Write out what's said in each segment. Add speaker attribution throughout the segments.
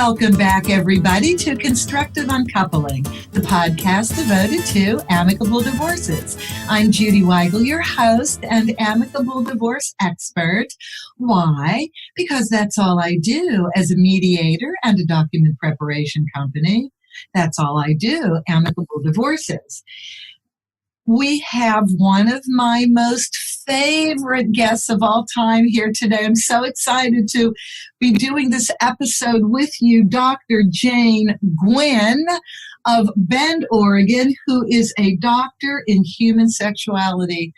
Speaker 1: Welcome back, everybody, to Constructive Uncoupling, the podcast devoted to amicable divorces. I'm Judy Weigel, your host and amicable divorce expert. Why? Because that's all I do as a mediator and a document preparation company. That's all I do, amicable divorces. We have one of my most favorite guests of all time here today. I'm so excited to be doing this episode with you, Dr. Jane Guyn of Bend, Oregon, who is a doctor in human sexuality.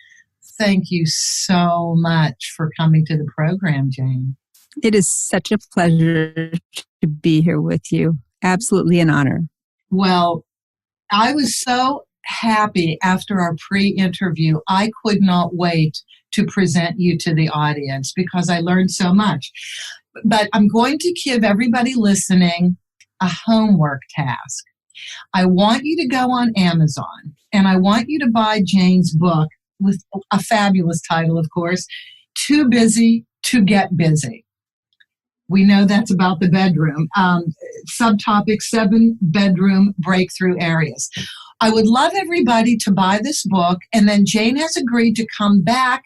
Speaker 1: Thank you so much for coming to the program, Jane.
Speaker 2: It is such a pleasure to be here with you. Absolutely an honor.
Speaker 1: Well, I was so happy after our pre-interview. I could not wait to present you to the audience because I learned so much. But I'm going to give everybody listening a homework task. I want you to go on Amazon and I want you to buy Jane's book with a fabulous title, of course, Too Busy to Get Busy. We know that's about the bedroom. Subtopic 7 bedroom breakthrough areas. I would love everybody to buy this book, and then Jane has agreed to come back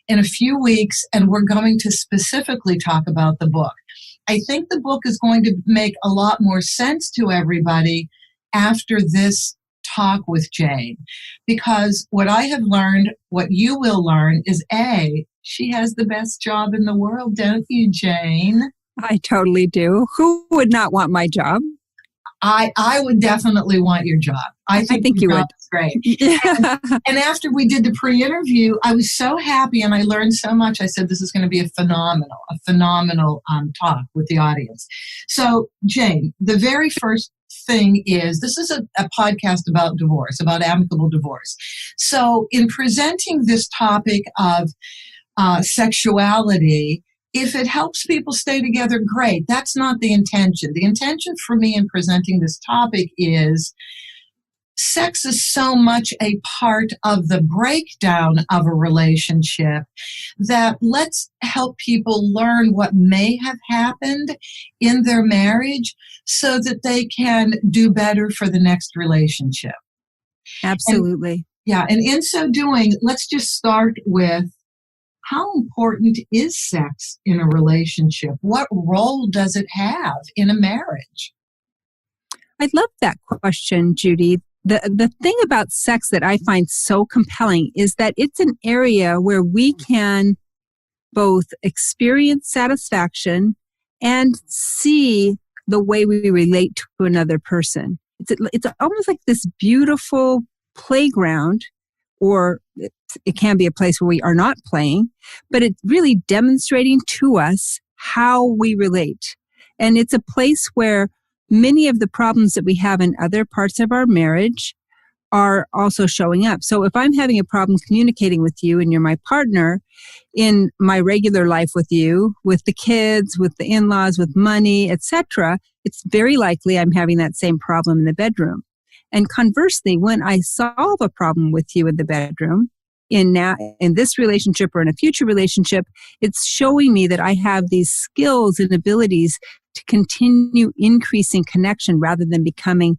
Speaker 1: in a few weeks, and we're going to specifically talk about the book. I think the book is going to make a lot more sense to everybody after this talk with Jane, because what I have learned, what you will learn is A, she has the best job in the world, don't you, Jane?
Speaker 2: I totally do. Who would not want my job?
Speaker 1: I would definitely want your job. I think
Speaker 2: you would.
Speaker 1: Great. And after we did the pre-interview, I was so happy and I learned so much. I said, this is going to be a phenomenal talk with the audience. So, Jane, the very first thing is, this is a podcast about divorce, about amicable divorce. So in presenting this topic of sexuality, if it helps people stay together, great. That's not the intention. The intention for me in presenting this topic is sex is so much a part of the breakdown of a relationship that let's help people learn what may have happened in their marriage so that they can do better for the next relationship.
Speaker 2: Absolutely.
Speaker 1: And in so doing, let's just start with, how important is sex in a relationship? What role does it have in a marriage?
Speaker 2: I love that question, Judy. The thing about sex that I find so compelling is that it's an area where we can both experience satisfaction and see the way we relate to another person. It's almost like this beautiful playground, or it can be a place where we are not playing, but it's really demonstrating to us how we relate. And it's a place where many of the problems that we have in other parts of our marriage are also showing up. So if I'm having a problem communicating with you and you're my partner in my regular life with you, with the kids, with the in-laws, with money, etc., it's very likely I'm having that same problem in the bedroom. And conversely, when I solve a problem with you in the bedroom, in this relationship or in a future relationship, it's showing me that I have these skills and abilities to continue increasing connection rather than becoming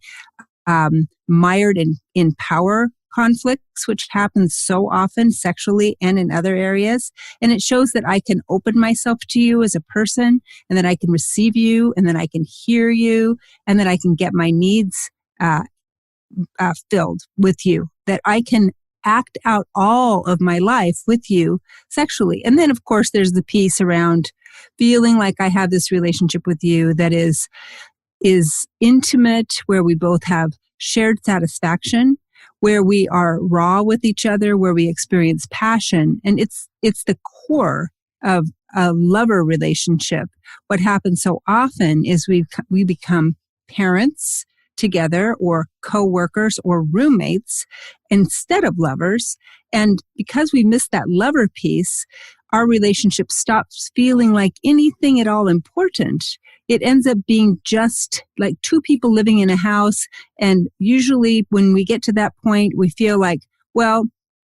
Speaker 2: mired in power conflicts, which happens so often sexually and in other areas. And it shows that I can open myself to you as a person, and that I can receive you, and that I can hear you, and that I can get my needs filled with you, that I can act out all of my life with you sexually. And then, of course, there's the piece around feeling like I have this relationship with you that is intimate, where we both have shared satisfaction, where we are raw with each other, where we experience passion. And it's the core of a lover relationship. What happens so often is we become parents together, or co-workers, or roommates instead of lovers. And because we miss that lover piece, our relationship stops feeling like anything at all important. It ends up being just like two people living in a house. And usually when we get to that point, we feel like, well,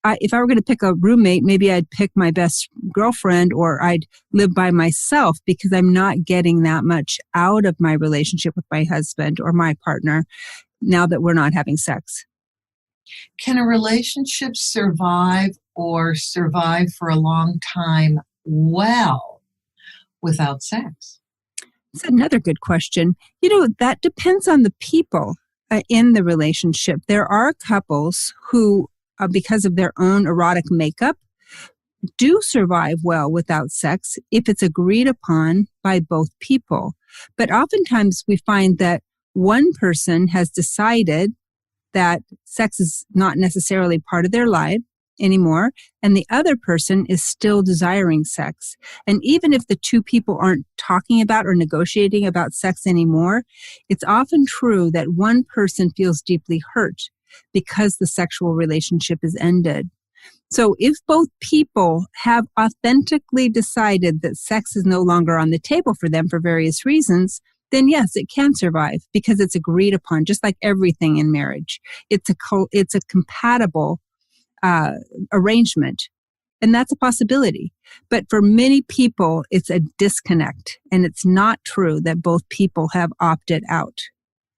Speaker 2: if I were going to pick a roommate, maybe I'd pick my best girlfriend, or I'd live by myself because I'm not getting that much out of my relationship with my husband or my partner now that we're not having sex.
Speaker 1: Can a relationship survive or survive for a long time well without sex?
Speaker 2: That's another good question. That depends on the people in the relationship. There are couples who, because of their own erotic makeup, do survive well without sex if it's agreed upon by both people. But oftentimes we find that one person has decided that sex is not necessarily part of their life anymore, and the other person is still desiring sex. And even if the two people aren't talking about or negotiating about sex anymore, it's often true that one person feels deeply hurt because the sexual relationship is ended. So if both people have authentically decided that sex is no longer on the table for them for various reasons, then yes, it can survive because it's agreed upon, just like everything in marriage. It's a compatible arrangement, and that's a possibility. But for many people, it's a disconnect, and it's not true that both people have opted out,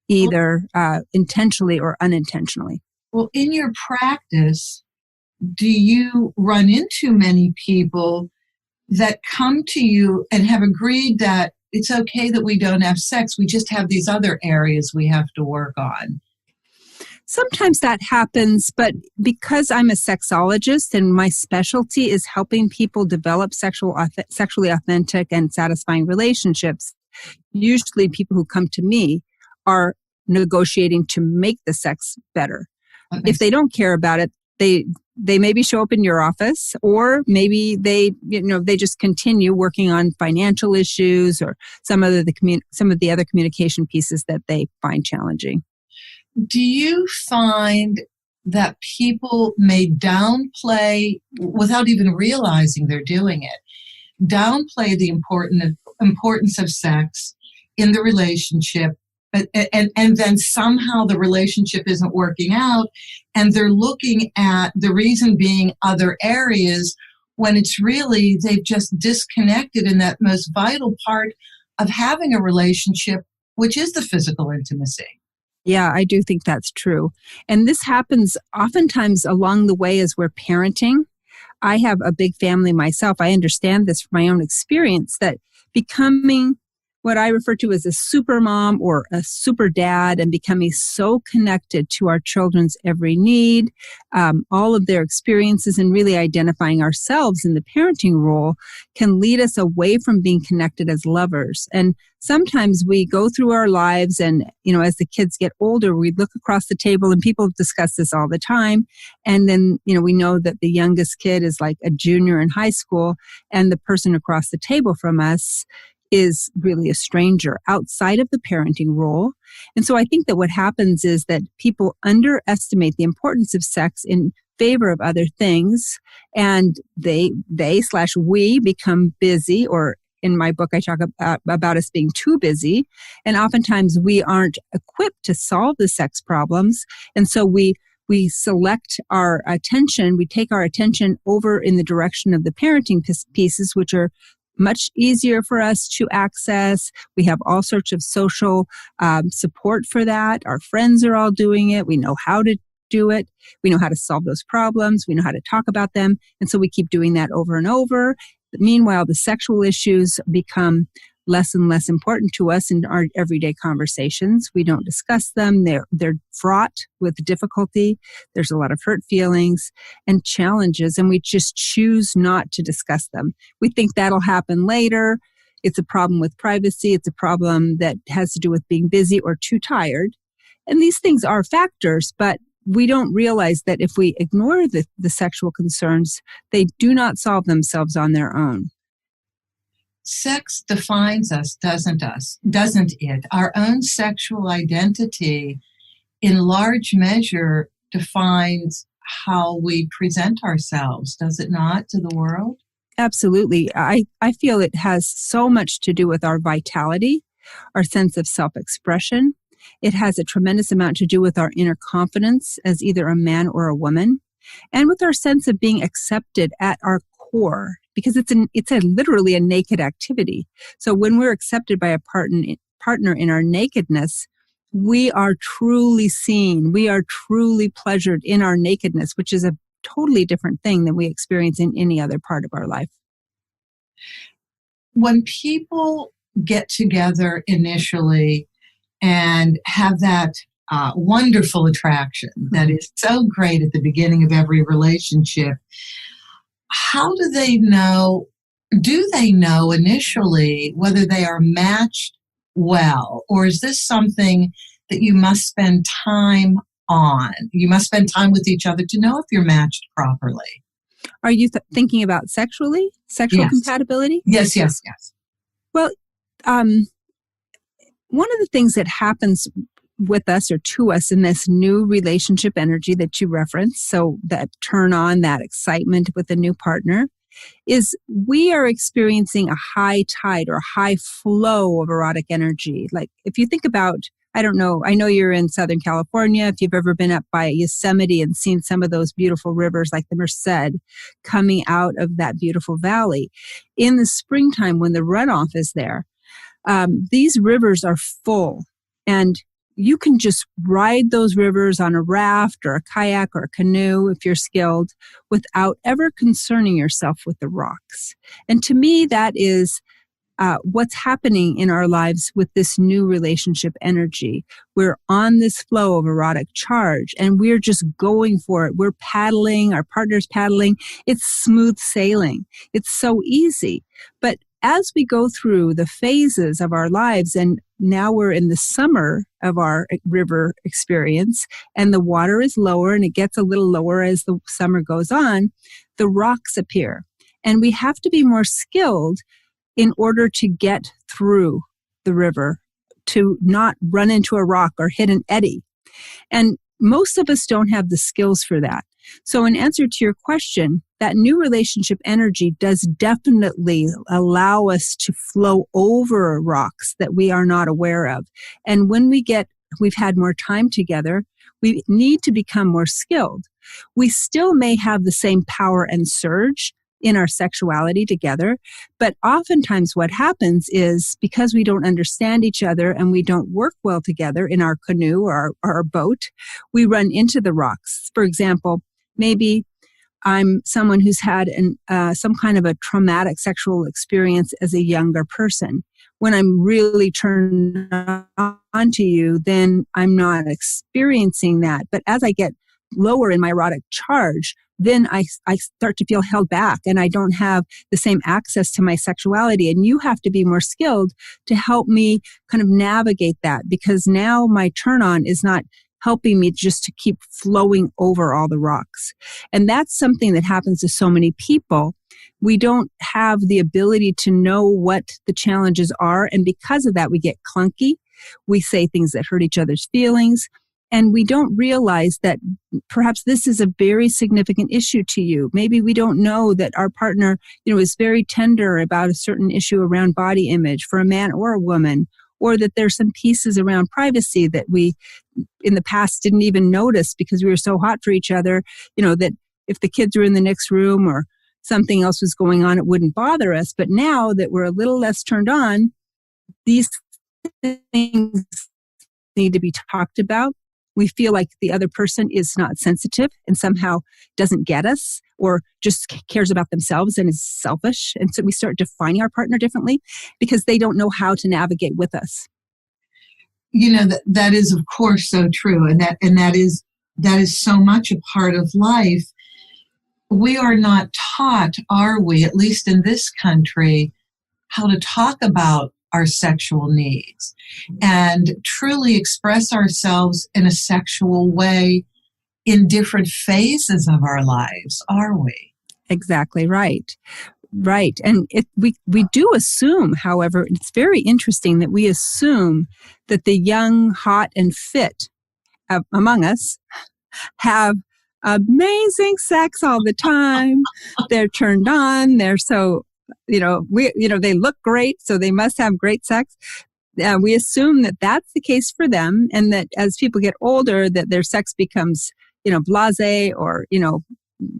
Speaker 2: either intentionally or unintentionally.
Speaker 1: Well, in your practice, do you run into many people that come to you and have agreed that it's okay that we don't have sex, we just have these other areas we have to work on?
Speaker 2: Sometimes that happens, but because I'm a sexologist and my specialty is helping people develop sexually authentic and satisfying relationships, usually people who come to me are negotiating to make the sex better. If they don't care about it, they maybe show up in your office, or maybe they just continue working on financial issues or some of the other communication pieces that they find challenging.
Speaker 1: Do you find that people may downplay, without even realizing they're doing it, downplay the importance of sex in the relationship, and then somehow the relationship isn't working out, and they're looking at the reason being other areas, when it's really they've just disconnected in that most vital part of having a relationship, which is the physical intimacy?
Speaker 2: Yeah, I do think that's true. And this happens oftentimes along the way as we're parenting. I have a big family myself. I understand this from my own experience, that becoming what I refer to as a super mom or a super dad and becoming so connected to our children's every need, all of their experiences, and really identifying ourselves in the parenting role can lead us away from being connected as lovers. And sometimes we go through our lives and, as the kids get older, we look across the table, and people discuss this all the time. And then, we know that the youngest kid is like a junior in high school, and the person across the table from us is really a stranger outside of the parenting role. And so I think that what happens is that people underestimate the importance of sex in favor of other things, and we become busy, or in my book, I talk about us being too busy. And oftentimes we aren't equipped to solve the sex problems. And so we select our attention, we take our attention over in the direction of the parenting pieces, which are much easier for us to access. We have all sorts of social support for that. Our friends are all doing it. We know how to do it. We know how to solve those problems. We know how to talk about them. And so we keep doing that over and over. Meanwhile, the sexual issues become less and less important to us in our everyday conversations. We don't discuss them. They're fraught with difficulty. There's a lot of hurt feelings and challenges, and we just choose not to discuss them. We think that'll happen later. It's a problem with privacy. It's a problem that has to do with being busy or too tired. And these things are factors, but we don't realize that if we ignore the sexual concerns, they do not solve themselves on their own.
Speaker 1: Sex defines us, doesn't it? Our own sexual identity, in large measure, defines how we present ourselves, does it not, to the world?
Speaker 2: Absolutely. I feel it has so much to do with our vitality, our sense of self-expression. It has a tremendous amount to do with our inner confidence as either a man or a woman, and with our sense of being accepted at our core because it's literally a naked activity. So when we're accepted by a partner in our nakedness, we are truly seen. We are truly pleasured in our nakedness, which is a totally different thing than we experience in any other part of our life.
Speaker 1: When people get together initially and have that wonderful attraction that is so great at the beginning of every relationship, how do they know? Do they know initially whether they are matched well, or is this something that you must spend time on? You must spend time with each other to know if you're matched properly.
Speaker 2: Are you thinking about sexual
Speaker 1: Yes.
Speaker 2: compatibility?
Speaker 1: Yes.
Speaker 2: Well, one of the things that happens with us or to us in this new relationship energy that you referenced, so that turn on, that excitement with a new partner, is we are experiencing a high tide or high flow of erotic energy. Like if you think about, I don't know, I know you're in Southern California. If you've ever been up by Yosemite and seen some of those beautiful rivers like the Merced coming out of that beautiful valley, in the springtime when the runoff is there, these rivers are full, and you can just ride those rivers on a raft or a kayak or a canoe if you're skilled without ever concerning yourself with the rocks. And to me, that is what's happening in our lives with this new relationship energy. We're on this flow of erotic charge and we're just going for it. We're paddling, our partner's paddling. It's smooth sailing. It's so easy. But as we go through the phases of our lives, and now we're in the summer of our river experience, and the water is lower and it gets a little lower as the summer goes on, the rocks appear. And we have to be more skilled in order to get through the river, to not run into a rock or hit an eddy. And most of us don't have the skills for that. So in answer to your question, that new relationship energy does definitely allow us to flow over rocks that we are not aware of. And when we've had more time together, we need to become more skilled. We still may have the same power and surge in our sexuality together, but oftentimes what happens is because we don't understand each other and we don't work well together in our canoe or our boat, we run into the rocks. For example, maybe I'm someone who's had some kind of a traumatic sexual experience as a younger person. When I'm really turned on to you, then I'm not experiencing that. But as I get lower in my erotic charge, then I start to feel held back and I don't have the same access to my sexuality. And you have to be more skilled to help me kind of navigate that, because now my turn on is not helping me just to keep flowing over all the rocks. And that's something that happens to so many people. We don't have the ability to know what the challenges are. And because of that, we get clunky. We say things that hurt each other's feelings. And we don't realize that perhaps this is a very significant issue to you. Maybe we don't know that our partner, is very tender about a certain issue around body image for a man or a woman, or that there's some pieces around privacy that we in the past didn't even notice because we were so hot for each other, that if the kids were in the next room or something else was going on, it wouldn't bother us. But now that we're a little less turned on, these things need to be talked about. We feel like the other person is not sensitive and somehow doesn't get us or just cares about themselves and is selfish. And so we start defining our partner differently because they don't know how to navigate with us.
Speaker 1: That is of course so true. And that is so much a part of life. We are not taught, are we, at least in this country, how to talk about our sexual needs and truly express ourselves in a sexual way in different phases of our lives, are we?
Speaker 2: Exactly right. Right. And we do assume, however, it's very interesting that we assume that the young, hot, and fit among us have amazing sex all the time. They're turned on. They're so, they look great, so they must have great sex. We assume that that's the case for them, and that as people get older, that their sex becomes, blasé or,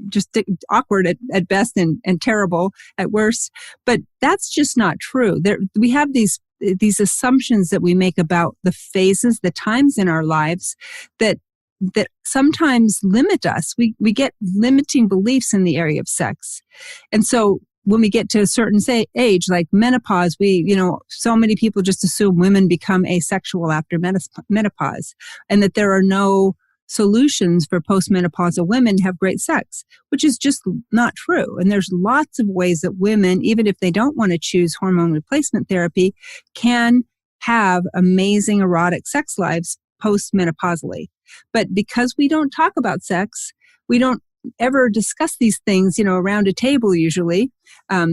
Speaker 2: just awkward at best and terrible at worst. But that's just not true. We have these assumptions that we make about the phases, the times in our lives that sometimes limit us. We get limiting beliefs in the area of sex. And so when we get to a certain age, like menopause, so many people just assume women become asexual after menopause, and that there are no solutions for postmenopausal women to have great sex, which is just not true. And there's lots of ways that women, even if they don't want to choose hormone replacement therapy, can have amazing erotic sex lives postmenopausally. But because we don't talk about sex, we don't ever discuss these things, around a table usually. A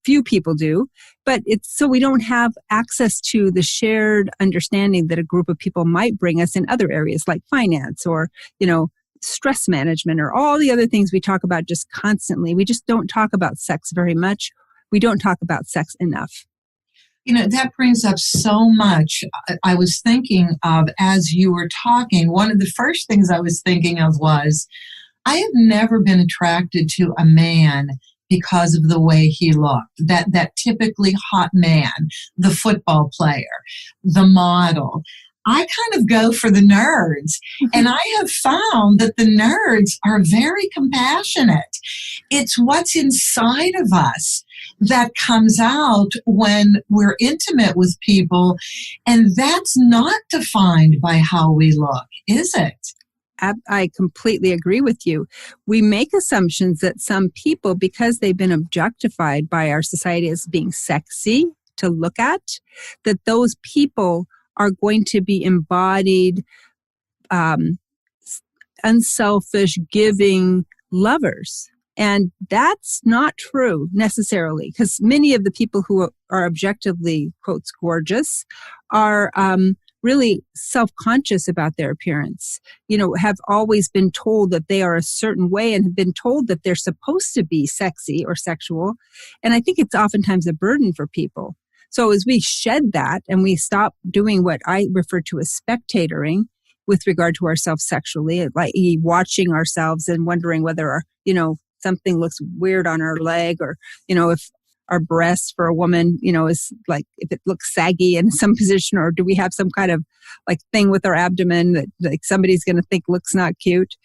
Speaker 2: few people do, but so we don't have access to the shared understanding that a group of people might bring us in other areas like finance or, stress management or all the other things we talk about just constantly. We just don't talk about sex very much. We don't talk about sex enough.
Speaker 1: That brings up so much. I was thinking of, as you were talking, one of the first things I was thinking of was, I have never been attracted to a man because of the way he looked. That typically hot man, the football player, the model. I kind of go for the nerds. And I have found that the nerds are very compassionate. It's what's inside of us that comes out when we're intimate with people. And that's not defined by how we look, is it?
Speaker 2: I completely agree with you. We make assumptions that some people, because they've been objectified by our society as being sexy to look at, that those people are going to be embodied, unselfish, giving lovers. And that's not true necessarily, because many of the people who are objectively, quotes, gorgeous are really self-conscious about their appearance, have always been told that they are a certain way and have been told that they're supposed to be sexy or sexual. And I think it's oftentimes a burden for people. So as we shed that and we stop doing what I refer to as spectatoring with regard to ourselves sexually, like watching ourselves and wondering whether, something looks weird on our leg, or, if our breast for a woman, is like, if it looks saggy in some position, or do we have some kind of like thing with our abdomen that like somebody's going to think looks not cute.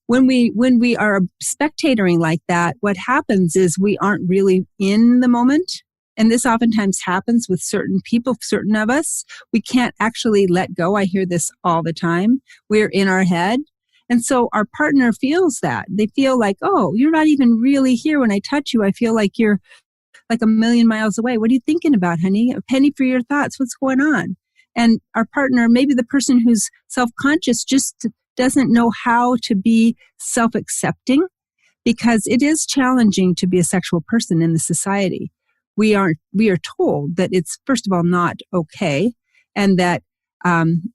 Speaker 2: When we are spectatoring like that, what happens is we aren't really in the moment. And this oftentimes happens with certain people, certain of us. We can't actually let go. I hear this all the time. We're in our head. And so our partner feels that. They feel like, oh, you're not even really here when I touch you. I feel like you're like a million miles away. What are you thinking about, honey? A penny for your thoughts. What's going on? And our partner, maybe the person who's self-conscious, just doesn't know how to be self-accepting, because it is challenging to be a sexual person in the society. We are told that it's, first of all, not okay, and that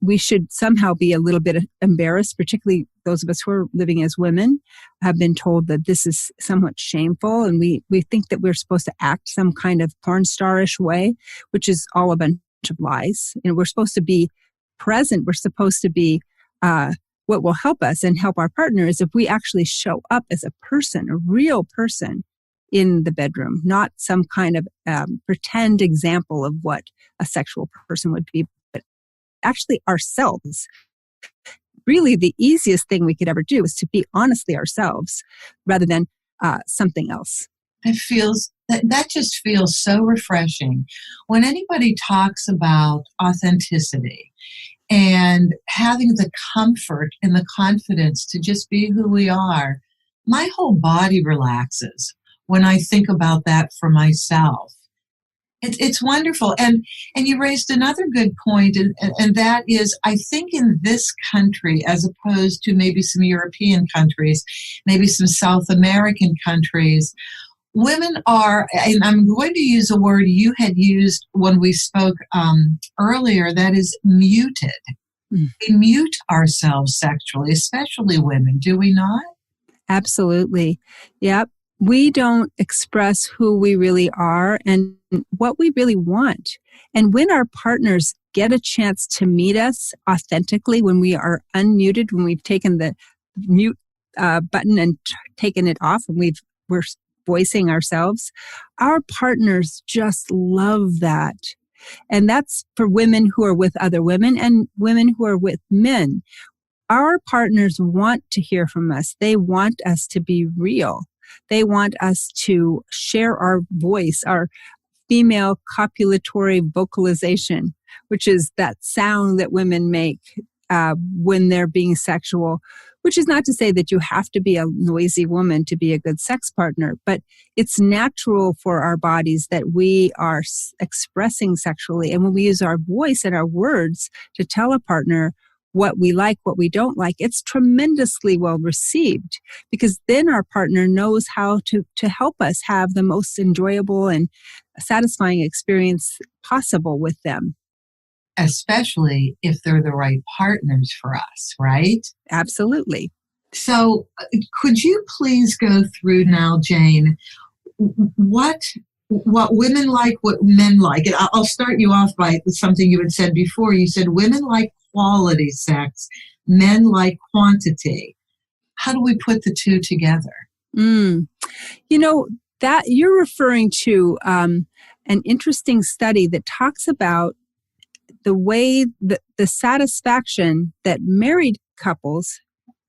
Speaker 2: we should somehow be a little bit embarrassed, particularly those of us who are living as women have been told that this is somewhat shameful, and we think that we're supposed to act some kind of porn star-ish way, which is all a bunch of lies. We're supposed to be present. We're supposed to be what will help us and help our partner is if we actually show up as a person, a real person in the bedroom, not some kind of pretend example of what a sexual person would be, but actually ourselves. Really, the easiest thing we could ever do is to be honestly ourselves rather than something else.
Speaker 1: That just feels so refreshing. When anybody talks about authenticity and having the comfort and the confidence to just be who we are, my whole body relaxes when I think about that for myself. It's wonderful. And you raised another good point, and that is, I think in this country, as opposed to maybe some European countries, maybe some South American countries, women are, and I'm going to use a word you had used when we spoke earlier, that is muted. We mute ourselves sexually, especially women, do we not?
Speaker 2: Absolutely. Yep. We don't express who we really are and what we really want. And when our partners get a chance to meet us authentically, when we are unmuted, when we've taken the mute button and taken it off, and we're voicing ourselves. Our partners just love that. And that's for women who are with other women and women who are with men. Our partners want to hear from us. They want us to be real. They want us to share our voice, our female copulatory vocalization, which is that sound that women make when they're being sexual, which is not to say that you have to be a noisy woman to be a good sex partner, but it's natural for our bodies that we are expressing sexually. And when we use our voice and our words to tell a partner what we like, what we don't like, it's tremendously well received, because then our partner knows how to help us have the most enjoyable and satisfying experience possible with them.
Speaker 1: Especially if they're the right partners for us, right?
Speaker 2: Absolutely.
Speaker 1: So could you please go through now, Jane, what women like, what men like? And I'll start you off by something you had said before. You said women like quality sex, men like quantity. How do we put the two together?
Speaker 2: That you're referring to an interesting study that talks about the way that the satisfaction that married couples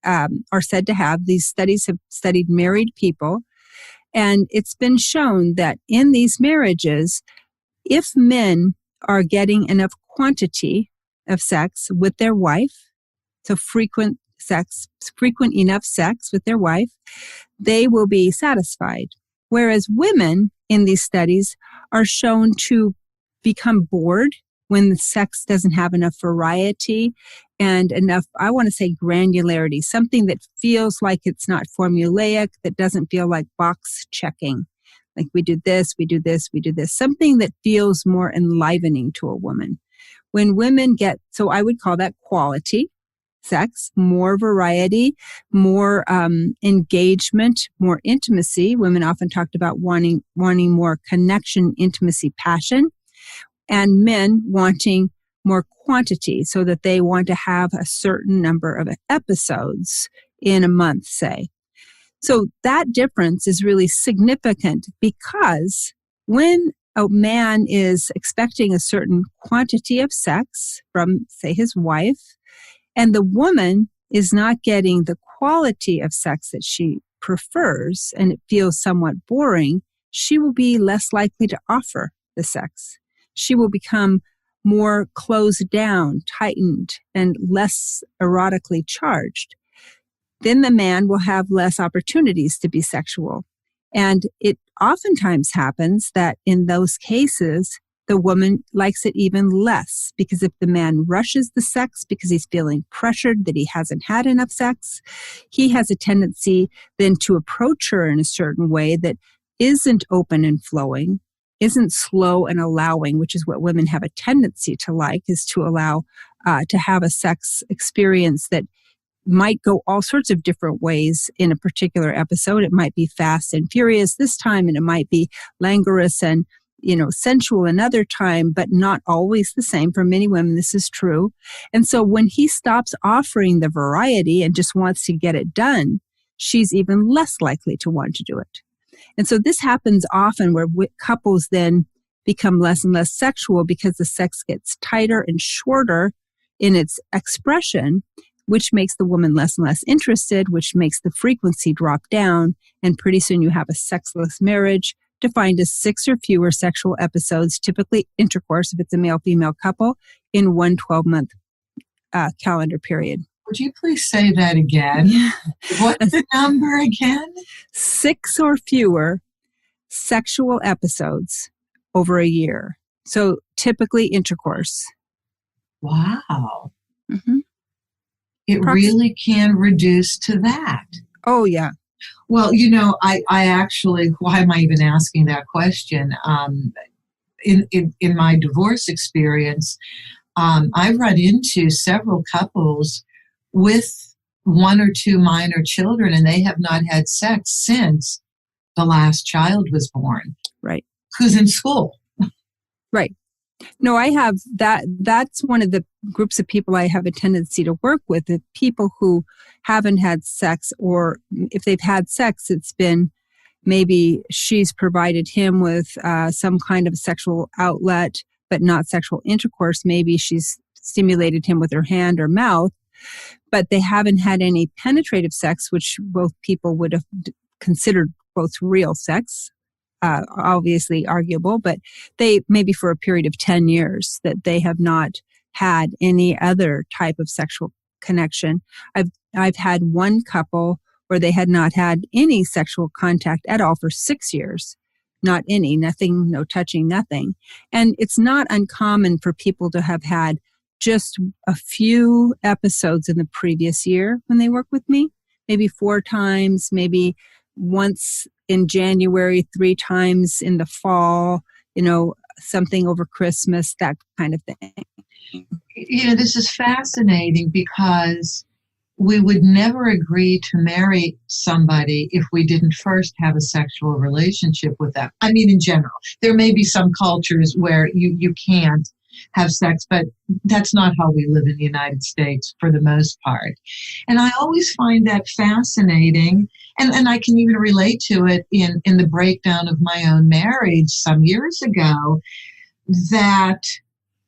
Speaker 2: are said to have. These studies have studied married people, and it's been shown that in these marriages, if men are getting enough quantity of sex with their wife, so frequent enough sex with their wife, they will be satisfied. Whereas women in these studies are shown to become bored when the sex doesn't have enough variety and enough, I want to say, granularity, something that feels like it's not formulaic, that doesn't feel like box checking. Like we do this, we do this, we do this, something that feels more enlivening to a woman. When women get, so I would call that quality sex, more variety, more engagement, more intimacy. Women often talked about wanting more connection, intimacy, passion. And men wanting more quantity, so that they want to have a certain number of episodes in a month, say. So that difference is really significant, because when a man is expecting a certain quantity of sex from, say, his wife, and the woman is not getting the quality of sex that she prefers, and it feels somewhat boring, she will be less likely to offer the sex. She will become more closed down, tightened, and less erotically charged. Then the man will have less opportunities to be sexual. And it oftentimes happens that in those cases, the woman likes it even less, because if the man rushes the sex because he's feeling pressured that he hasn't had enough sex, he has a tendency then to approach her in a certain way that isn't open and flowing, isn't slow and allowing, which is what women have a tendency to like, is to allow to have a sex experience that might go all sorts of different ways in a particular episode. It might be fast and furious this time, and it might be languorous and sensual another time, but not always the same. For many women, this is true. And so when he stops offering the variety and just wants to get it done, she's even less likely to want to do it. And so this happens often, where couples then become less and less sexual because the sex gets tighter and shorter in its expression, which makes the woman less and less interested, which makes the frequency drop down. And pretty soon you have a sexless marriage, defined as 6 or fewer sexual episodes, typically intercourse if it's a male-female couple, in one 12-month calendar period.
Speaker 1: Would you please say that again?
Speaker 2: Yeah.
Speaker 1: What's the number again?
Speaker 2: 6 or fewer sexual episodes over a year. So typically intercourse.
Speaker 1: Wow.
Speaker 2: Mm-hmm.
Speaker 1: It really can reduce to that.
Speaker 2: Oh, yeah.
Speaker 1: Well, I actually, why am I even asking that question? In my divorce experience, I run into several couples with 1 or 2 minor children, and they have not had sex since the last child was born.
Speaker 2: Right.
Speaker 1: Who's in school.
Speaker 2: Right. No, I have that. That's one of the groups of people I have a tendency to work with, the people who haven't had sex, or if they've had sex, it's been maybe she's provided him with some kind of sexual outlet, but not sexual intercourse. Maybe she's stimulated him with her hand or mouth, but they haven't had any penetrative sex, which both people would have considered both real sex. Obviously arguable, but they maybe for a period of 10 years that they have not had any other type of sexual connection. I've had one couple where they had not had any sexual contact at all for 6 years. Not any, nothing, no touching, nothing. And it's not uncommon for people to have had just a few episodes in the previous year when they work with me, maybe 4 times, maybe once in January, 3 times in the fall, something over Christmas, that kind of thing.
Speaker 1: This is fascinating because we would never agree to marry somebody if we didn't first have a sexual relationship with them. I mean, in general, there may be some cultures where you can't have sex, but that's not how we live in the United States for the most part. And I always find that fascinating. And I can even relate to it in the breakdown of my own marriage some years ago, that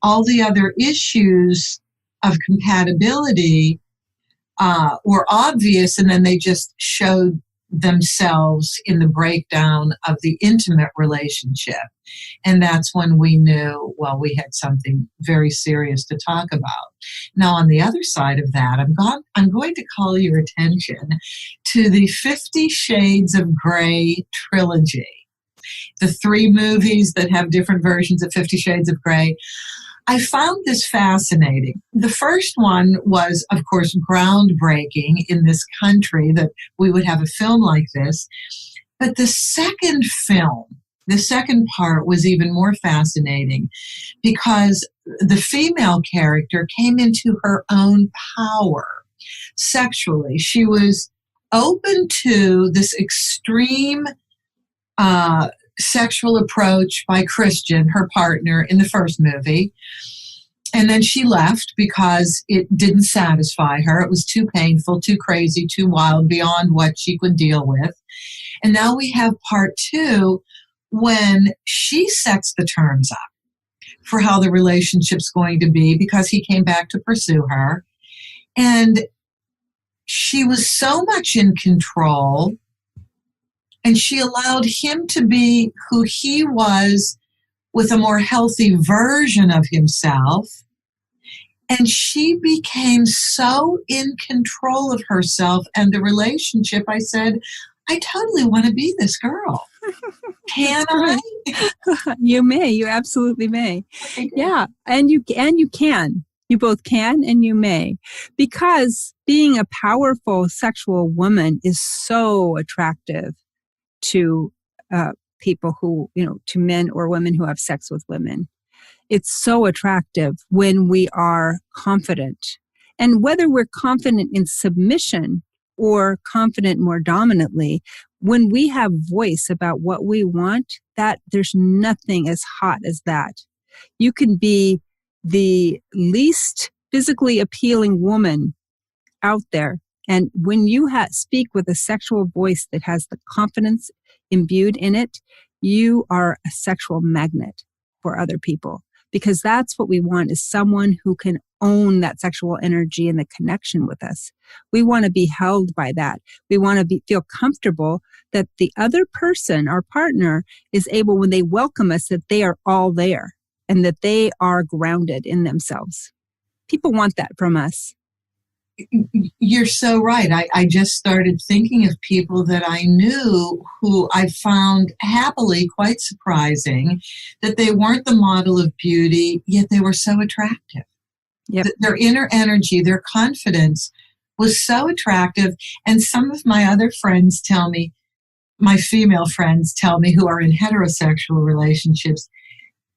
Speaker 1: all the other issues of compatibility were obvious, and then they just showed themselves in the breakdown of the intimate relationship. And that's when we knew, well, we had something very serious to talk about. Now, on the other side of that, I'm going to call your attention to the 50 Shades of Grey trilogy, the 3 movies that have different versions of 50 Shades of Grey. I found this fascinating. The first one was, of course, groundbreaking in this country that we would have a film like this. But the second film, the second part, was even more fascinating because the female character came into her own power sexually. She was open to this extreme sexual approach by Christian, her partner in the first movie. And then she left because it didn't satisfy her. It was too painful, too crazy, too wild, beyond what she could deal with. And now we have part 2 when she sets the terms up for how the relationship's going to be because he came back to pursue her. And she was so much in control, and she allowed him to be who he was with a more healthy version of himself. And she became so in control of herself and the relationship. I said, I totally want to be this girl. Can I?
Speaker 2: You may. You absolutely may. Yeah. And you can. You both can and you may. Because being a powerful sexual woman is so attractive to people who, to men or women who have sex with women. It's so attractive when we are confident. And whether we're confident in submission or confident more dominantly, when we have voice about what we want, that there's nothing as hot as that. You can be the least physically appealing woman out there. And when you speak with a sexual voice that has the confidence imbued in it, you are a sexual magnet for other people, because that's what we want, is someone who can own that sexual energy and the connection with us. We want to be held by that. We want to feel comfortable that the other person, our partner, is able, when they welcome us, that they are all there and that they are grounded in themselves. People want that from us.
Speaker 1: You're so right. I just started thinking of people that I knew who I found happily quite surprising that they weren't the model of beauty, yet they were so attractive.
Speaker 2: Yep.
Speaker 1: Their inner energy, their confidence was so attractive. And some of my other friends tell me, my female friends tell me, who are in heterosexual relationships,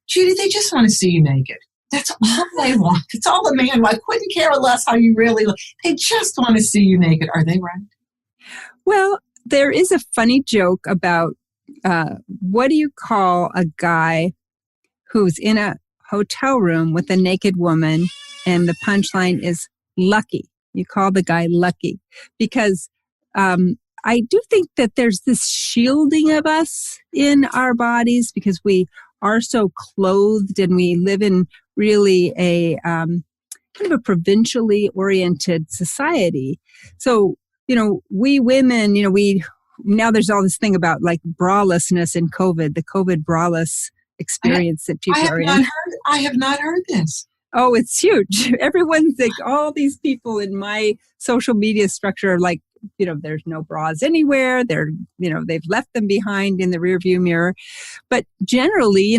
Speaker 1: Judy, they just want to see you naked. That's all they want. It's all the man wants. I couldn't care less how you really look. They just want to see you naked. Are they right?
Speaker 2: Well, there is a funny joke about what do you call a guy who's in a hotel room with a naked woman, and the punchline is lucky. You call the guy lucky because I do think that there's this shielding of us in our bodies because we are so clothed and we live in really a kind of a provincially oriented society. So, we women, now there's all this thing about like bralessness in COVID, the COVID braless experience that people are in.
Speaker 1: I have not heard this.
Speaker 2: Oh, it's huge. Everyone's like, all these people in my social media structure are like, there's no bras anywhere. They've left them behind in the rearview mirror. But generally,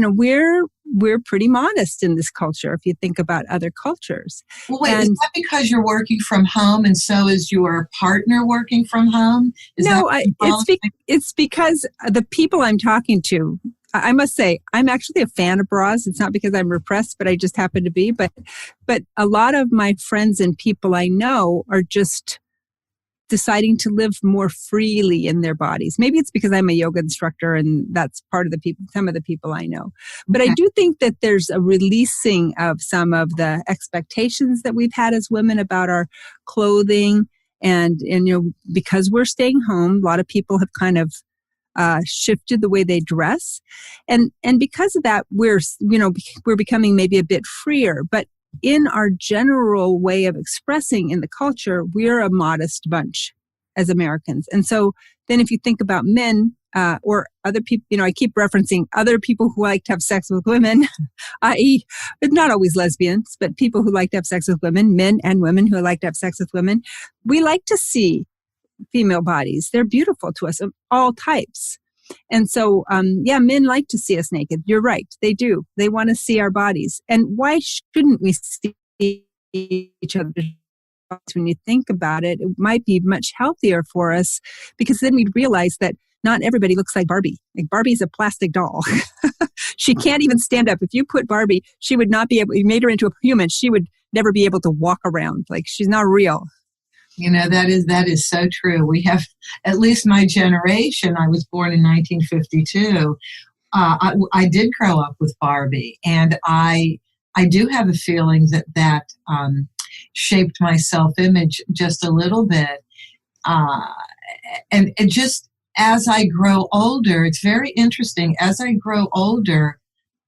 Speaker 2: we're pretty modest in this culture if you think about other cultures.
Speaker 1: Well, wait, is that because you're working from home and so is your partner working from home?
Speaker 2: It's because the people I'm talking to, I must say, I'm actually a fan of bras. It's not because I'm repressed, but I just happen to be. But a lot of my friends and people I know are just deciding to live more freely in their bodies. Maybe it's because I'm a yoga instructor and that's part of some of the people I know. But okay. I do think that there's a releasing of some of the expectations that we've had as women about our clothing. And because we're staying home, a lot of people have kind of shifted the way they dress. And because of that, we're becoming maybe a bit freer. But in our general way of expressing in the culture, we're a modest bunch as Americans. And so then if you think about men or other people, I keep referencing other people who like to have sex with women, i.e., not always lesbians, but people who like to have sex with women, men and women who like to have sex with women. We like to see female bodies. They're beautiful to us of all types. And so, men like to see us naked. You're right. They do. They want to see our bodies. And why shouldn't we see each other's bodies? When you think about it, it might be much healthier for us because then we'd realize that not everybody looks like Barbie. Like Barbie's a plastic doll. She can't even stand up. If you put Barbie, she would not be able, you made her into a human, she would never be able to walk around. Like she's not real.
Speaker 1: That is so true. We have, at least my generation, I was born in 1952. I did grow up with Barbie, and I do have a feeling that shaped my self-image just a little bit. And just as I grow older, it's very interesting. As I grow older,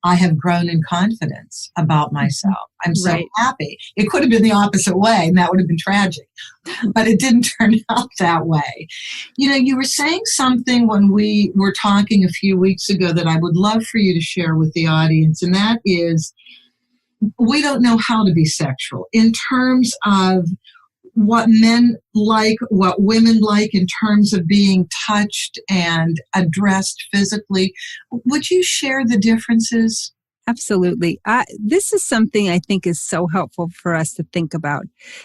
Speaker 1: I have grown in confidence about myself. I'm so happy. It could have been the opposite way, and that would have been tragic. But it didn't turn out that way. You were saying something when we were talking a few weeks ago that I would love for you to share with the audience, and that is we don't know how to be sexual in terms of what men like, what women like in terms of being touched and addressed physically. Would you share the differences?
Speaker 2: Absolutely. This is something I think is so helpful for us to think about.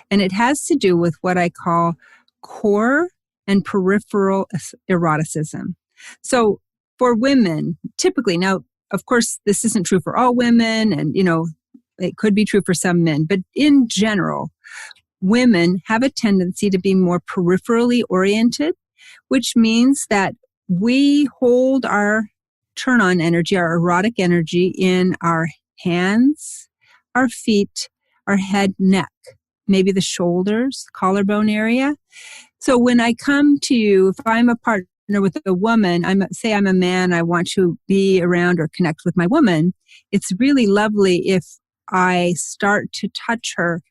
Speaker 2: And it has to do with what I call core and peripheral eroticism. So for women, typically, now, of course, this isn't true for all women, and, it could be true for some men, but in general, women have a tendency to be more peripherally oriented, which means that we hold our turn-on energy, our erotic energy in our hands, our feet, our head, neck, maybe the shoulders, collarbone area. So when I come to you, if I'm a partner with a woman, I'm a man, I want to be around or connect with my woman, it's really lovely if I start to touch her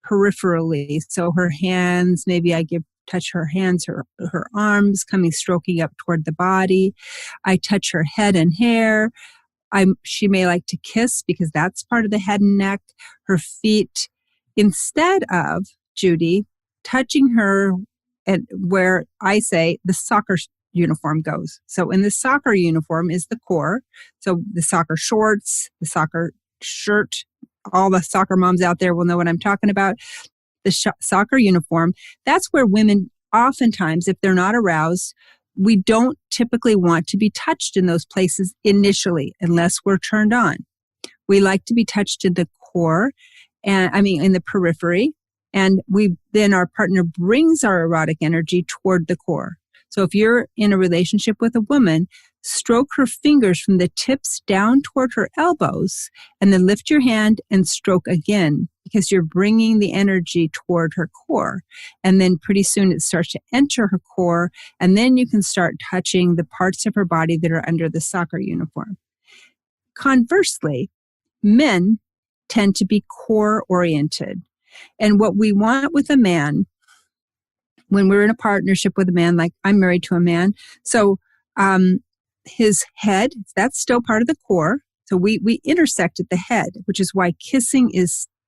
Speaker 2: peripherally. So her hands, maybe I touch her hands, her arms stroking up toward the body. I touch her head and hair. She may like to kiss because that's part of the head and neck, her feet, instead of, Judy, touching her at where I say the soccer uniform goes. So in the soccer uniform is the core. So the soccer shorts, the soccer shirt, all the soccer moms out there will know what I'm talking about. The soccer uniform, that's where women oftentimes, if they're not aroused, we don't typically want to be touched in those places initially, unless we're turned on. We like to be touched in the core, in the periphery, and then our partner brings our erotic energy toward the core. So if you're in a relationship with a woman, stroke her fingers from the tips down toward her elbows, and then lift your hand and stroke again, because you're bringing the energy toward her core. And then pretty soon it starts to enter her core, and then you can start touching the parts of her body that are under the soccer uniform. Conversely, men tend to be core oriented. And what we want with a man, when we're in a partnership with a man, like I'm married to a man, so his head, that's still part of the core. So we intersect at the head, which is why kissing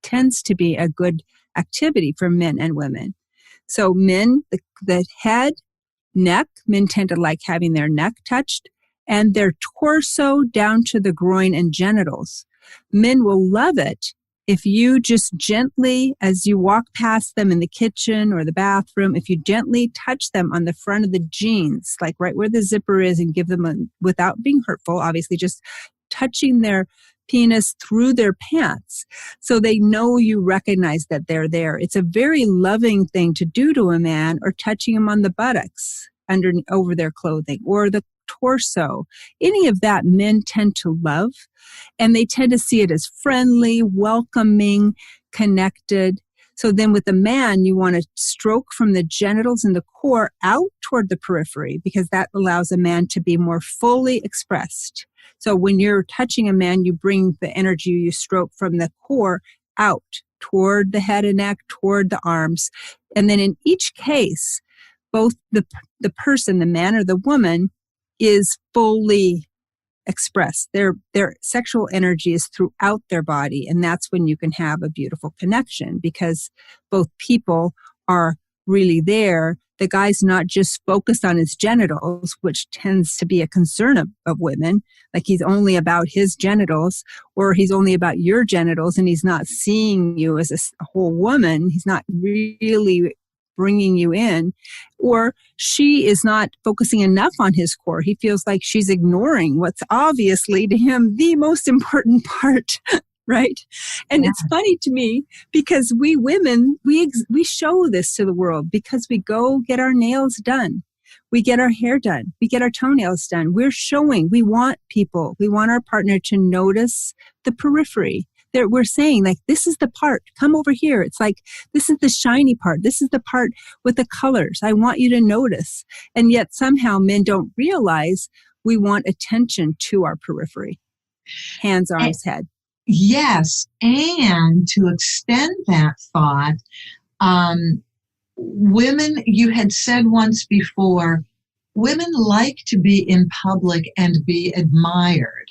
Speaker 2: tends to be a good activity for men and women. So men, the head, neck, men tend to like having their neck touched, and their torso down to the groin and genitals. Men will love it if you just gently, as you walk past them in the kitchen or the bathroom, if you gently touch them on the front of the jeans, like right where the zipper is, and give them without being hurtful, obviously just touching their penis through their pants so they know you recognize that they're there. It's a very loving thing to do to a man, or touching him on the buttocks over their clothing or the torso. Any of that men tend to love, and they tend to see it as friendly, welcoming, connected. So then with a man, you want to stroke from the genitals and the core out toward the periphery, because that allows a man to be more fully expressed. So when you're touching a man, you bring the energy you stroke from the core out toward the head and neck, toward the arms. And then in each case, both the person, the man or the woman, is fully expressed. Their sexual energy is throughout their body, and that's when you can have a beautiful connection, because both people are really there. The guy's not just focused on his genitals, which tends to be a concern of women, like he's only about his genitals, or he's only about your genitals, and he's not seeing you as a whole woman. He's not really bringing you in, or she is not focusing enough on his core. He feels like she's ignoring what's obviously to him the most important part, right? And It's funny to me, because we women, we show this to the world because we go get our nails done. We get our hair done. We get our toenails done. We're showing, we want our partner to notice the periphery. We're saying, like, this is the part, come over here. It's like, this is the shiny part. This is the part with the colors. I want you to notice. And yet somehow men don't realize we want attention to our periphery. Hands, arms, head.
Speaker 1: Yes. And to extend that thought, women, you had said once before, women like to be in public and be admired.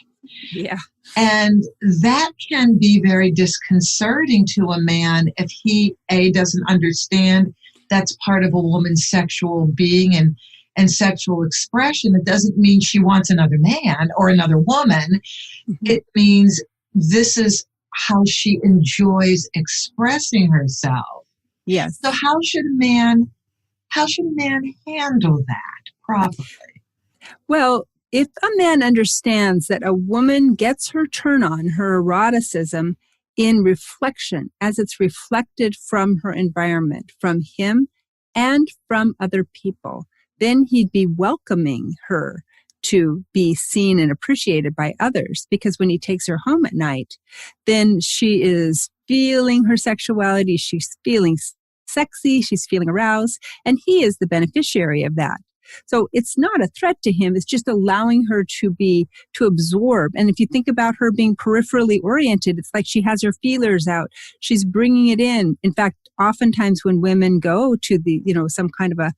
Speaker 2: Yeah.
Speaker 1: And that can be very disconcerting to a man if he, doesn't understand that's part of a woman's sexual being and sexual expression. It doesn't mean she wants another man or another woman. Mm-hmm. It means this is how she enjoys expressing herself.
Speaker 2: Yes.
Speaker 1: So how should a man handle that properly?
Speaker 2: Well, if a man understands that a woman gets her turn on, her eroticism, in reflection, as it's reflected from her environment, from him and from other people, then he'd be welcoming her to be seen and appreciated by others. Because when he takes her home at night, then she is feeling her sexuality, she's feeling sexy, she's feeling aroused, and he is the beneficiary of that. So it's not a threat to him. It's just allowing her to absorb. And if you think about her being peripherally oriented, it's like she has her feelers out. She's bringing it in. In fact, oftentimes when women go to some kind of a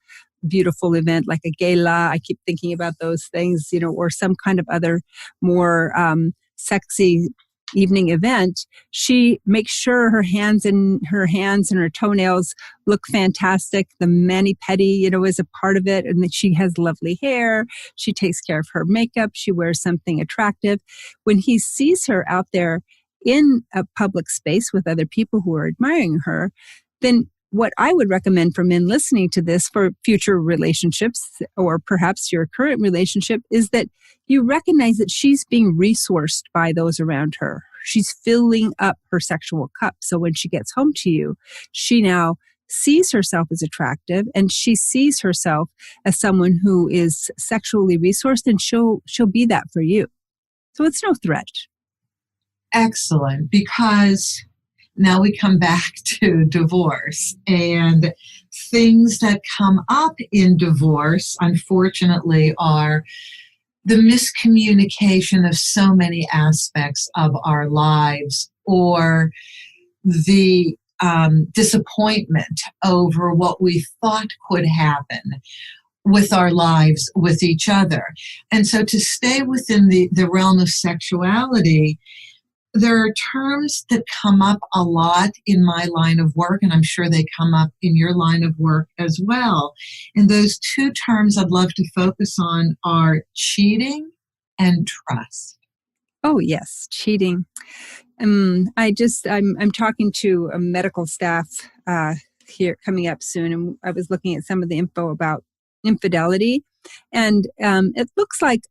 Speaker 2: beautiful event like a gala, I keep thinking about those things, or some kind of other more sexy evening event, she makes sure her hands and her toenails look fantastic. The mani-pedi, is a part of it. And that she has lovely hair. She takes care of her makeup. She wears something attractive. When he sees her out there in a public space with other people who are admiring her, then what I would recommend for men listening to this for future relationships, or perhaps your current relationship, is that you recognize that she's being resourced by those around her. She's filling up her sexual cup. So when she gets home to you, she now sees herself as attractive and she sees herself as someone who is sexually resourced, and she'll be that for you. So it's no threat.
Speaker 1: Excellent, because now we come back to divorce, and things that come up in divorce, unfortunately, are the miscommunication of so many aspects of our lives, or the disappointment over what we thought could happen with our lives with each other. And so to stay within the realm of sexuality, there are terms that come up a lot in my line of work, and I'm sure they come up in your line of work as well. And those two terms I'd love to focus on are cheating and trust.
Speaker 2: Oh, yes, cheating. I'm talking to a medical staff here coming up soon, and I was looking at some of the info about infidelity, and it looks like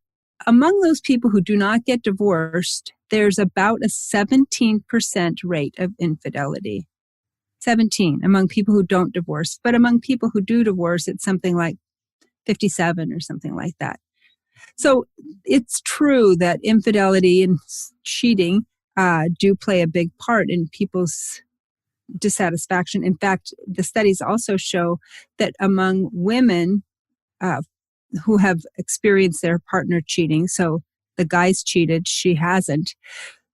Speaker 2: among those people who do not get divorced, there's about a 17% rate of infidelity. 17 among people who don't divorce, but among people who do divorce, it's something like 57 or something like that. So it's true that infidelity and cheating do play a big part in people's dissatisfaction. In fact, the studies also show that among women who have experienced their partner cheating, so the guy's cheated, she hasn't,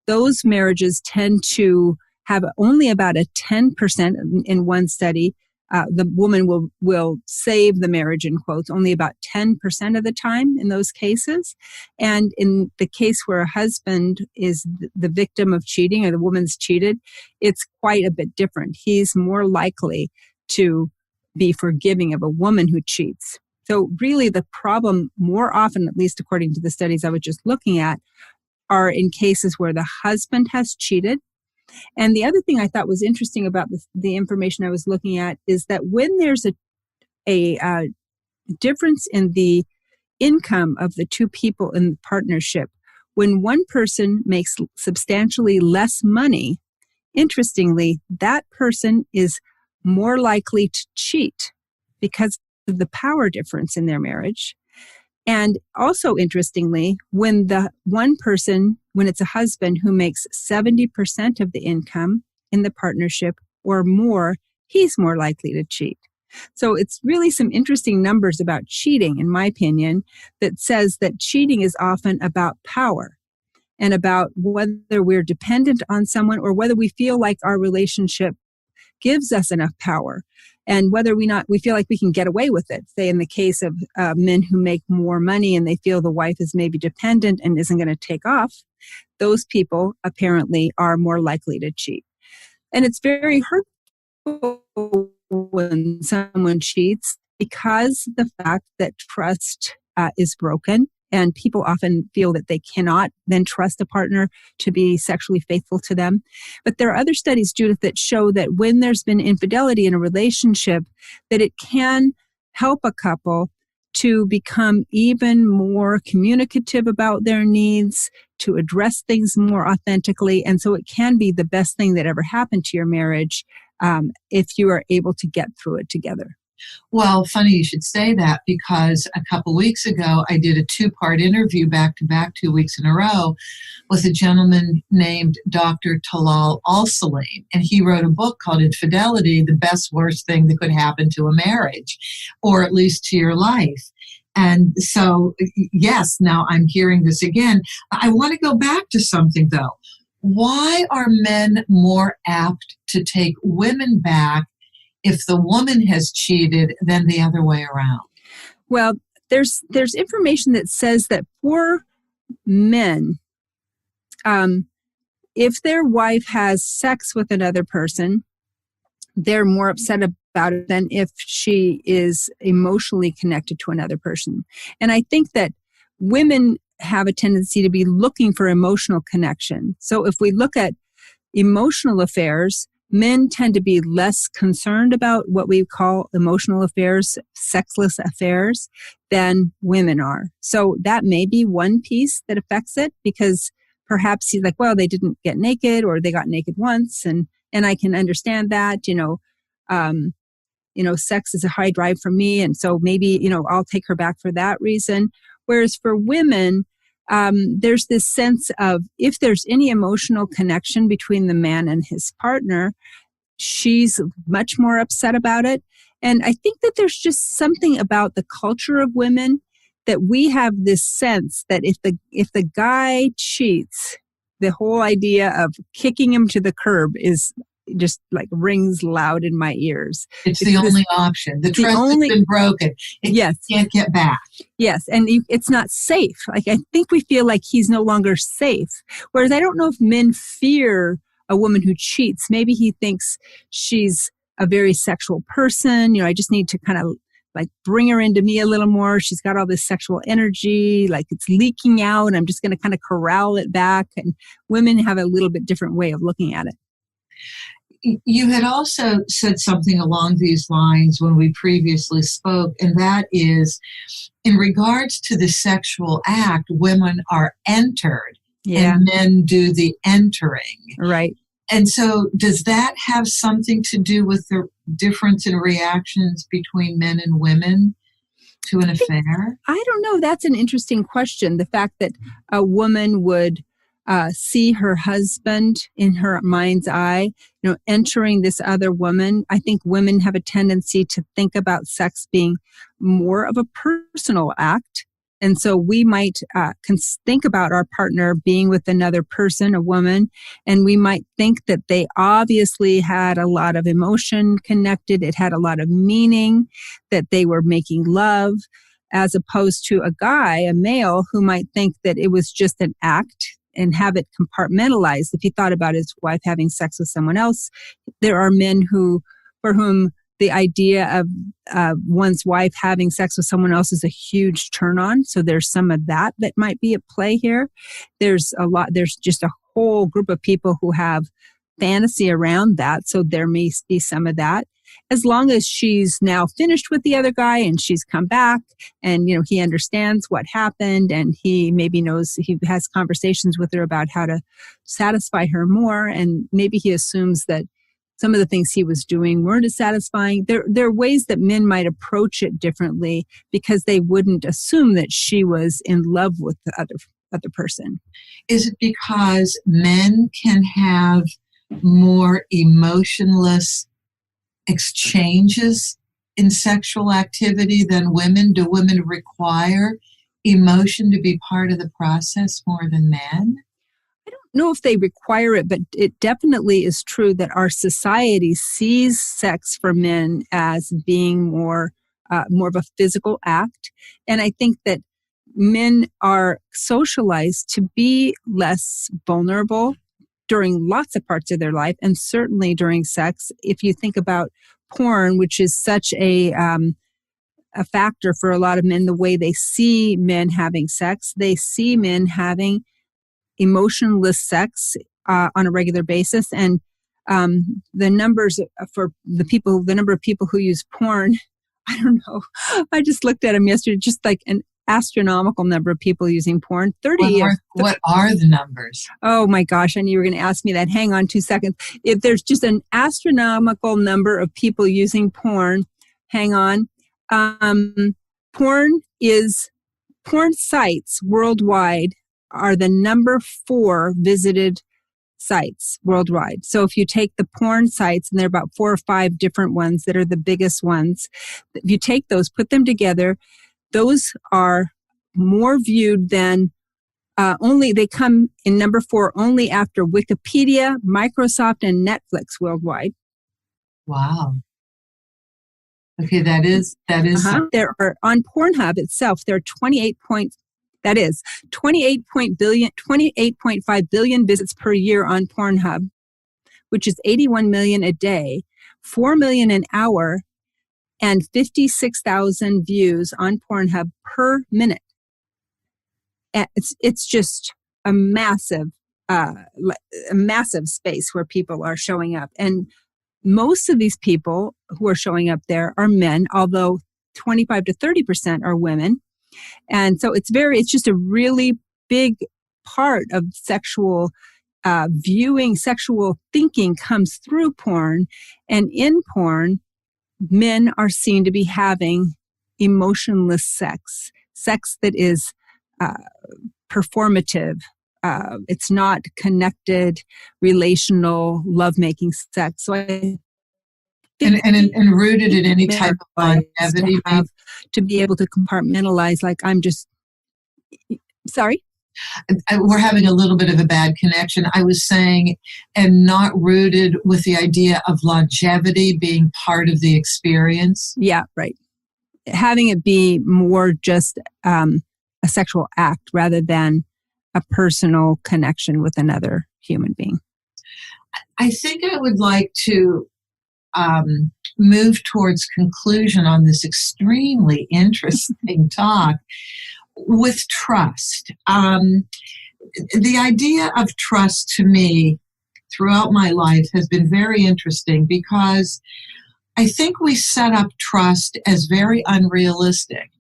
Speaker 2: those marriages tend to have only about a 10% in one study. The woman will save the marriage, in quotes, only about 10% of the time in those cases. And in the case where a husband is the victim of cheating or the woman's cheated, it's quite a bit different. He's more likely to be forgiving of a woman who cheats. So really the problem more often, at least according to the studies I was just looking at, are in cases where the husband has cheated. And the other thing I thought was interesting about the information I was looking at is that when there's a difference in the income of the two people in the partnership, when one person makes substantially less money, interestingly, that person is more likely to cheat because of the power difference in their marriage. And also interestingly, when it's a husband who makes 70% of the income in the partnership or more, he's more likely to cheat. So it's really some interesting numbers about cheating, in my opinion, that says that cheating is often about power and about whether we're dependent on someone or whether we feel like our relationship gives us enough power, and whether we feel like we can get away with it. Say in the case of men who make more money and they feel the wife is maybe dependent and isn't going to take off, those people apparently are more likely to cheat. And it's very hurtful when someone cheats because the fact that trust is broken. And people often feel that they cannot then trust a partner to be sexually faithful to them. But there are other studies, Judith, that show that when there's been infidelity in a relationship, that it can help a couple to become even more communicative about their needs, to address things more authentically. And so it can be the best thing that ever happened to your marriage if you are able to get through it together.
Speaker 1: Well, funny you should say that, because a couple weeks ago, I did a 2-part interview back to back 2 weeks in a row with a gentleman named Dr. Talal Al-Salim. And he wrote a book called Infidelity, the Best Worst Thing That Could Happen to a Marriage, or at least to your life. And so, yes, now I'm hearing this again. I want to go back to something, though. Why are men more apt to take women back if the woman has cheated than the other way around?
Speaker 2: Well, there's information that says that for men, if their wife has sex with another person, they're more upset about it than if she is emotionally connected to another person. And I think that women have a tendency to be looking for emotional connection. So if we look at emotional affairs, men tend to be less concerned about what we call emotional affairs, sexless affairs, than women are. So that may be one piece that affects it, because perhaps he's like, well, they didn't get naked, or they got naked once, and I can understand that, sex is a high drive for me. And so maybe, I'll take her back for that reason. Whereas for women, there's this sense of if there's any emotional connection between the man and his partner, she's much more upset about it. And I think that there's just something about the culture of women that we have this sense that if the guy cheats, the whole idea of kicking him to the curb is just like rings loud in my ears.
Speaker 1: It's the only option. The trust has been broken. It can't get back.
Speaker 2: Yes, and it's not safe. Like I think we feel like he's no longer safe. Whereas I don't know if men fear a woman who cheats. Maybe he thinks she's a very sexual person. I just need to kind of like bring her into me a little more. She's got all this sexual energy, like it's leaking out. I'm just going to kind of corral it back. And women have a little bit different way of looking at it.
Speaker 1: You had also said something along these lines when we previously spoke, and that is in regards to the sexual act, women are entered and men do the entering.
Speaker 2: Right.
Speaker 1: And so does that have something to do with the difference in reactions between men and women to an affair?
Speaker 2: I don't know. That's an interesting question. The fact that a woman would see her husband in her mind's eye, entering this other woman. I think women have a tendency to think about sex being more of a personal act. And so we might think about our partner being with another person, a woman, and we might think that they obviously had a lot of emotion connected. It had a lot of meaning, that they were making love, as opposed to a guy, a male, who might think that it was just an act and have it compartmentalized. If he thought about his wife having sex with someone else, there are men for whom the idea of one's wife having sex with someone else is a huge turn on. So there's some of that might be at play here. There's just a whole group of people who have fantasy around that. So there may be some of that. As long as she's now finished with the other guy and she's come back and, he understands what happened and he maybe knows, he has conversations with her about how to satisfy her more. And maybe he assumes that some of the things he was doing weren't as satisfying. There are ways that men might approach it differently because they wouldn't assume that she was in love with the other person.
Speaker 1: Is it because men can have more emotionless exchanges in sexual activity than women? Do women require emotion to be part of the process more than men?
Speaker 2: I don't know if they require it, but it definitely is true that our society sees sex for men as being more of a physical act. And I think that men are socialized to be less vulnerable during lots of parts of their life, and certainly during sex. If you think about porn, which is such a factor for a lot of men, the way they see men having sex, they see men having emotionless sex on a regular basis. And the numbers for the number of people who use porn, I don't know. I just looked at them yesterday, just like an astronomical number of people using porn.
Speaker 1: What are the numbers?
Speaker 2: Oh my gosh, I knew you were going to ask me that. Hang on 2 seconds. If there's just an astronomical number of people using porn, hang on. Porn sites worldwide are the number 4 visited sites worldwide. So if you take the porn sites, and there are about 4 or 5 different ones that are the biggest ones, if you take those, put them together, those are more viewed than they come in number 4 only after Wikipedia, Microsoft, and Netflix worldwide.
Speaker 1: Wow. Okay, that is.
Speaker 2: There are on Pornhub itself. There are 28.5 billion visits per year on Pornhub, which is 81 million a day, 4 million an hour, and 56,000 views on Pornhub per minute. It's just a massive space where people are showing up. And most of these people who are showing up there are men, although 25 to 30% are women. And so it's just a really big part of sexual viewing, sexual thinking comes through porn. And in porn, men are seen to be having emotionless sex that is performative. It's not connected, relational, lovemaking sex. So I think
Speaker 1: and rooted in any type of longevity.
Speaker 2: To be able to compartmentalize, like I'm just, sorry?
Speaker 1: We're having a little bit of a bad connection. I was saying, and not rooted with the idea of longevity being part of the experience.
Speaker 2: Yeah, right. Having it be more just a sexual act rather than a personal connection with another human being.
Speaker 1: I think I would like to move towards conclusion on this extremely interesting talk with trust. The idea of trust to me throughout my life has been very interesting because I think we set up trust as very unrealistic.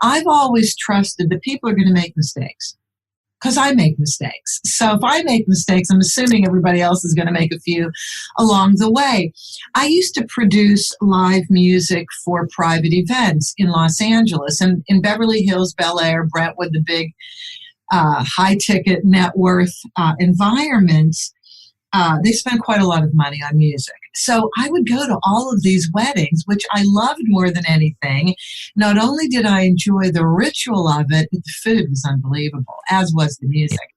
Speaker 1: I've always trusted that people are going to make mistakes because I make mistakes. So if I make mistakes, I'm assuming everybody else is going to make a few along the way. I used to produce live music for private events in Los Angeles and in Beverly Hills, Bel Air, Brentwood, the big high-ticket net worth environments. They spend quite a lot of money on music. So I would go to all of these weddings, which I loved more than anything. Not only did I enjoy the ritual of it, but the food was unbelievable, as was the music.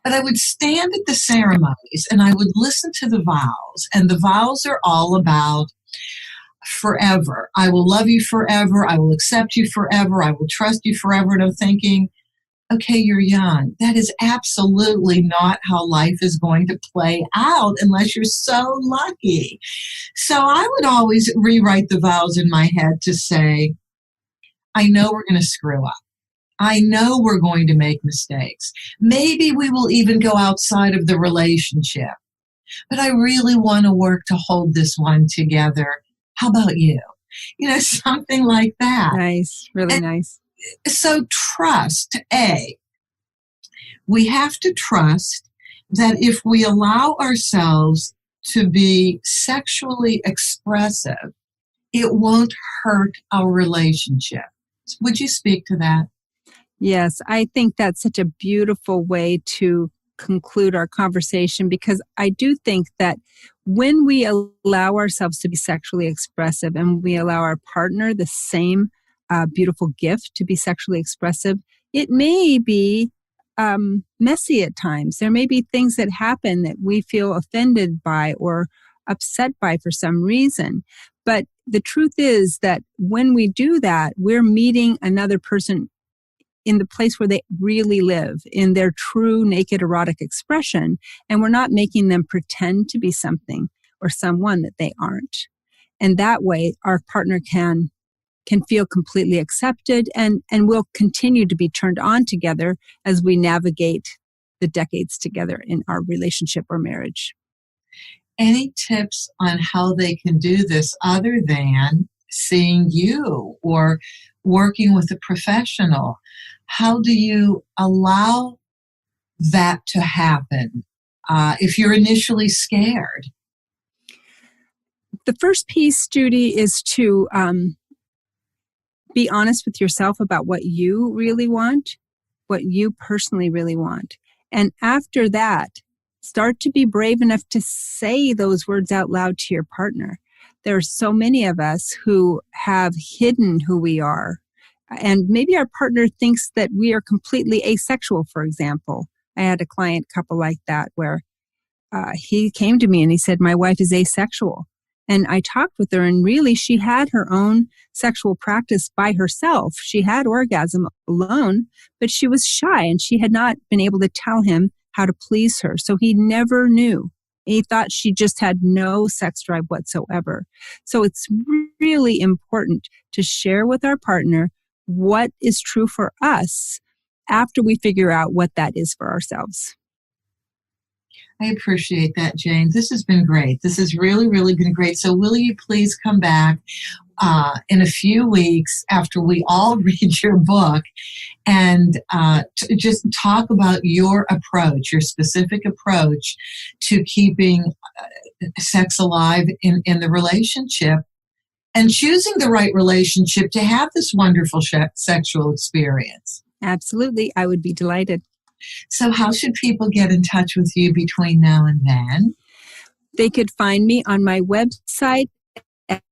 Speaker 1: But I would stand at the ceremonies and I would listen to the vows. And the vows are all about forever. I will love you forever. I will accept you forever. I will trust you forever. And I'm thinking, okay, you're young. That is absolutely not how life is going to play out unless you're so lucky. So I would always rewrite the vows in my head to say, I know we're going to screw up. I know we're going to make mistakes. Maybe we will even go outside of the relationship. But I really want to work to hold this one together. How about you? You know, something like that.
Speaker 2: Nice, really nice.
Speaker 1: So trust, we have to trust that if we allow ourselves to be sexually expressive, it won't hurt our relationship. Would you speak to that?
Speaker 2: Yes, I think that's such a beautiful way to conclude our conversation because I do think that when we allow ourselves to be sexually expressive and we allow our partner the same beautiful gift to be sexually expressive, it may be messy at times. There may be things that happen that we feel offended by or upset by for some reason. But the truth is that when we do that, we're meeting another person in the place where they really live, in their true naked erotic expression, and we're not making them pretend to be something or someone that they aren't. And that way, our partner can feel completely accepted and will continue to be turned on together as we navigate the decades together in our relationship or marriage.
Speaker 1: Any tips on how they can do this other than seeing you or working with a professional? How do you allow that to happen if you're initially scared?
Speaker 2: The first piece, Judy, is to be honest with yourself about what you really want, what you personally really want. And after that, start to be brave enough to say those words out loud to your partner. There are so many of us who have hidden who we are. And maybe our partner thinks that we are completely asexual, for example. I had a client couple like that where he came to me and he said, my wife is asexual. And I talked with her and really she had her own sexual practice by herself. She had orgasm alone, but she was shy and she had not been able to tell him how to please her. So he never knew. He thought she just had no sex drive whatsoever. So it's really important to share with our partner what is true for us after we figure out what that is for ourselves.
Speaker 1: I appreciate that, Jane. This has been great. This has really, really been great. So will you please come back in a few weeks after we all read your book and just talk about your approach, your specific approach to keeping sex alive in the relationship and choosing the right relationship to have this wonderful sexual experience.
Speaker 2: Absolutely. I would be delighted.
Speaker 1: So how should people get in touch with you between now and then?
Speaker 2: They could find me on my website at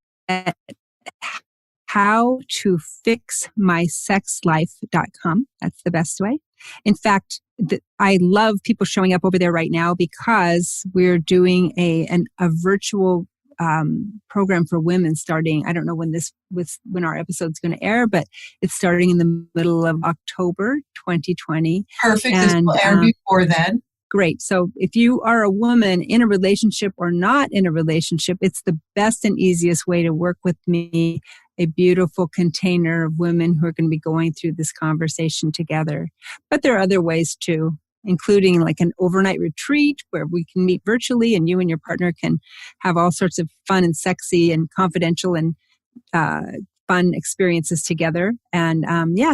Speaker 2: howtofixmysexlife.com. That's the best way. In fact, I love people showing up over there right now because we're doing a virtual program for women starting. I don't know when our episode's going to air, but it's starting in the middle of October 2020.
Speaker 1: Perfect. This will air before then.
Speaker 2: Great. So if you are a woman in a relationship or not in a relationship, it's the best and easiest way to work with me, a beautiful container of women who are going to be going through this conversation together. But there are other ways too, including like an overnight retreat where we can meet virtually and you and your partner can have all sorts of fun and sexy and confidential and fun experiences together. And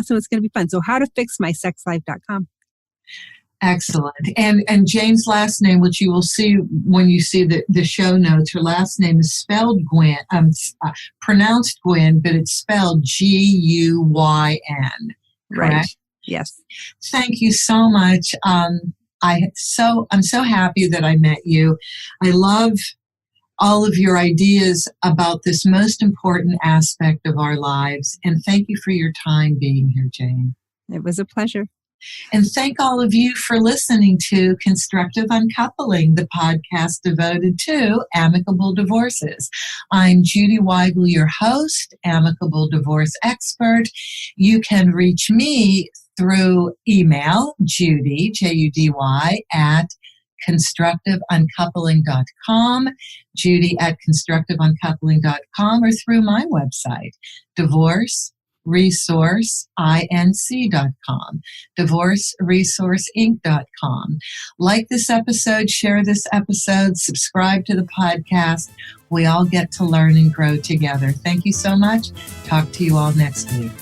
Speaker 2: so it's going to be fun. So howtofixmysexlife.com.
Speaker 1: Excellent. And Jane's last name, which you will see when you see the show notes, her last name is spelled Guyn, pronounced Guyn, but it's spelled Guyn. Correct?
Speaker 2: Right. Yes.
Speaker 1: Thank you so much. I'm so happy that I met you. I love all of your ideas about this most important aspect of our lives. And thank you for your time being here, Jane.
Speaker 2: It was a pleasure.
Speaker 1: And thank all of you for listening to Constructive Uncoupling, the podcast devoted to amicable divorces. I'm Judy Weigel, your host, amicable divorce expert. You can reach me through email, Judy, Judy, at constructiveuncoupling.com, Judy at constructiveuncoupling.com, or through my website, divorceresourceinc.com, divorceresourceinc.com. Like this episode, share this episode, subscribe to the podcast. We all get to learn and grow together. Thank you so much. Talk to you all next week.